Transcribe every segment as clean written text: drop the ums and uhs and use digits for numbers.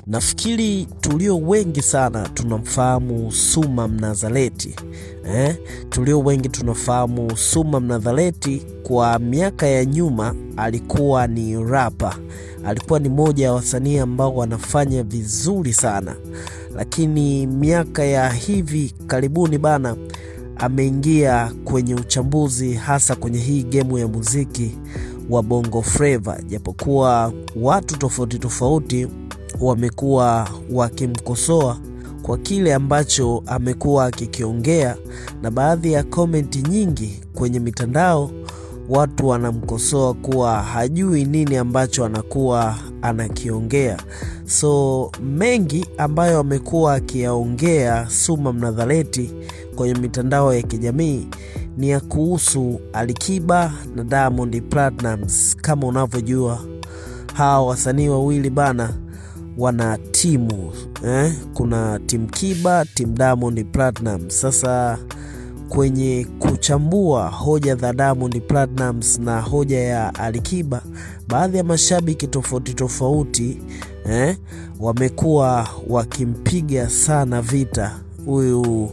Nafikiri tulio wengi sana tunamfahamu Suma Mnazaleti. Tulio wengi tunafahamu Suma Mnazaleti. Kwa miaka ya nyuma alikuwa ni rapper. Alikuwa ni moja ya wasanii ambao wanafanya vizuri sana. Lakini miaka ya hivi karibuni bana ameingia kwenye uchambuzi, hasa kwenye hii gemu ya muziki wa Bongo Flava. Japokuwa watu tofauti tofauti wamekuwa wakimkosoa kwa kile ambacho amekuwa akikiongea, na baadhi ya komenti nyingi kwenye mitandao watu wanamkosoa kuwa hajui nini ambacho anakuwa anakiongea. So mengi ambayo amekuwa akiyaongea Suma Mnazaleti kwenye mitandao ya kijamii ni ya kuhusu Alikiba na Diamond Platnumz. Kama unavyojua hawa wasanii wawili bana wana timu, kuna Team Kiba, Team Diamond Platnumz. Sasa kwenye kuchambua hoja za Diamond Platnumz na hoja ya Alikiba, baadhi ya mashabiki tofauti tofauti wamekuwa wakimpiga sana vita huyu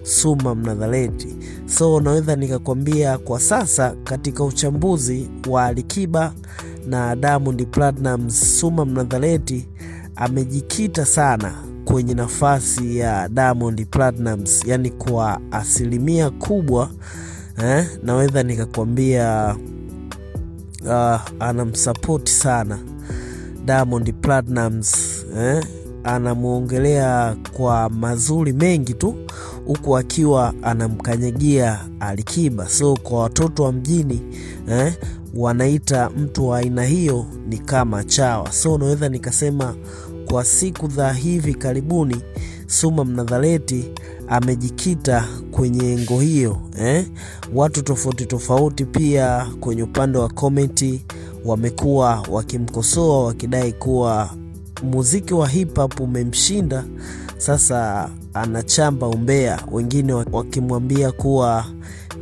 Suma Mnazaleti. So naweza nikakwambia kwa sasa katika uchambuzi wa Alikiba na Diamond Platnumz, Suma Mnazaleti amejikita sana kwenye nafasi ya Diamond Platnumz, yani kwa asilimia kubwa naweza nikakwambia anamsupport sana Diamond Platnumz. Anamuongelea kwa mazuri mengi tu, huku akiwa anamkanyagia Alikiba. So kwa watoto wa mjini wanaita mtu wa aina hiyo ni kama chawa. So naweza nikasema kwa siku za hivi karibuni Suma Mnazaleti amejikita kwenye engo hiyo. Watu tofauti tofauti pia kwenye upande wa komenti wamekuwa wakimkosoa, wakidai kuwa muziki wa hip hop umemshinda, sasa anachamba umbea. Wengine wakimwambia kuwa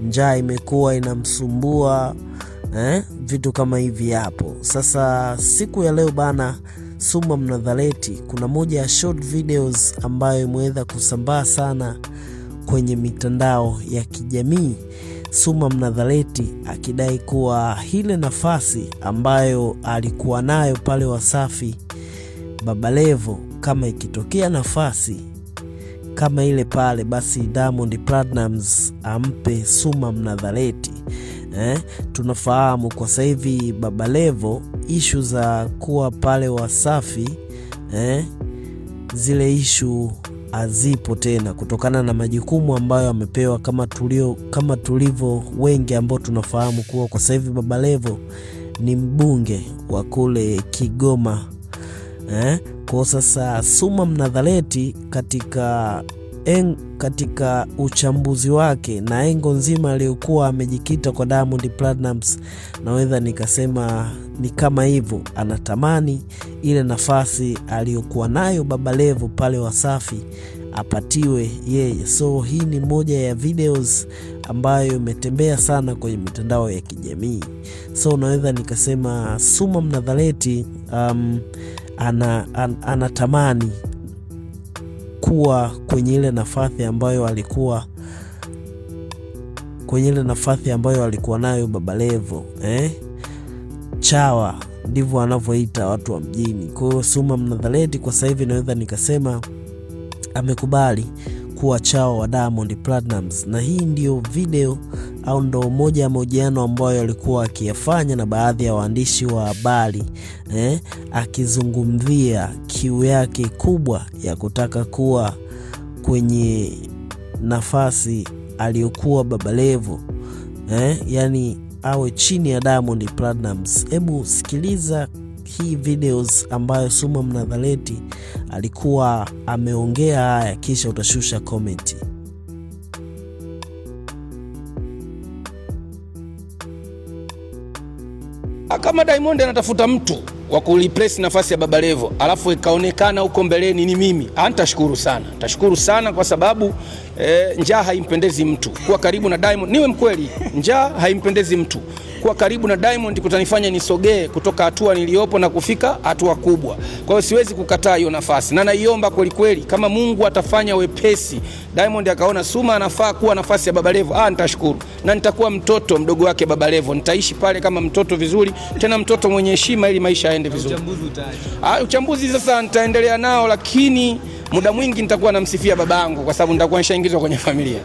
njaa imekuwa inamsumbua, vitu kama hivi hapo. Sasa siku ya leo bana, Suma Mnazaleti, kuna moja ya short videos ambayo imeweza kusambaa sana kwenye mitandao ya kijamii. Suma Mnazaleti akidai kuwa ile nafasi ambayo alikuwa nayo pale Wasafi Baba Levo, kama ikitokea nafasi kama ile pale, basi Diamond Platnumz ampe Suma Mnazaleti. Tunafahamu kwa sasa hivi Baba Levo issue za kuwa pale Wasafi, zile issue hazipo tena kutokana na majukumu ambayo amepewa, kama tulivyo wengi ambao tunafahamu kuwa kwa sasa hivi Baba Levo ni mbunge wa kule Kigoma. Kwa sasa Suma Mnazaleti katika uchambuzi wake na engo nzima aliyokuwa amejikita kwa Diamond Platnumz, naweza nikasema ni kama hivyo, anatamani ile nafasi aliyokuwa nayo Baba Levo pale Wasafi apatiwe yeye. So hii ni moja ya videos ambayo imetembea sana kwenye mitandao ya kijamii. So naweza nikasema Suma Mnazaleti anatamani kuwa kwenye ile nafasi ambayo alikuwa nayo Baba Levo. Chawa ndivyo anavyoita watu wa mjini. Kwa hiyo Suma Mnazaleti kwa sasa hivi naweza nikasema amekubali kuwa chawa wa Diamond Platnumz, na hii ndio video au ndo moja ya mahojiano ambayo alikuwa akiyafanya na baadhi ya waandishi wa habari, akizungumzia kiu yake kubwa ya kutaka kuwa kwenye nafasi aliyokuwa Baba Levo, yani awe chini ya Diamond Platnumz. Hebu sikiliza hii videos ambayo Suma Mnazaleti alikuwa ameongea haya, kisha utashusha komenti. Kama Diamond anatafuta mtu wa kureplace nafasi ya Baba Levo, alafu ikaonekana huko mbeleni ni mimi, nitashukuru sana. Tashukuru sana kwa sababu njaa haimpendezi mtu. Kuwa karibu na Diamond, niwe mkweli, njaa haimpendezi mtu. Kuwa karibu na Diamond kutanifanya nisogee kutoka hatua niliyopo na kufika hatua kubwa. Kwa hiyo siwezi kukataa hiyo nafasi, na naiomba kweli kweli, kama Mungu atafanya wepesi, Diamond akaona Suma anafaa kuwa nafasi ya Baba Levo, nitashukuru, na nitakuwa mtoto mdogo wake Baba Levo. Nitaishi pale kama mtoto vizuri, tena mtoto mwenye heshima, ili maisha yaende vizuri. Uchambuzi sasa nitaendelea nao, lakini muda mwingi nitakuwa namsifia babangu kwa sababu nitakuwa nishaingizwa kwenye familia.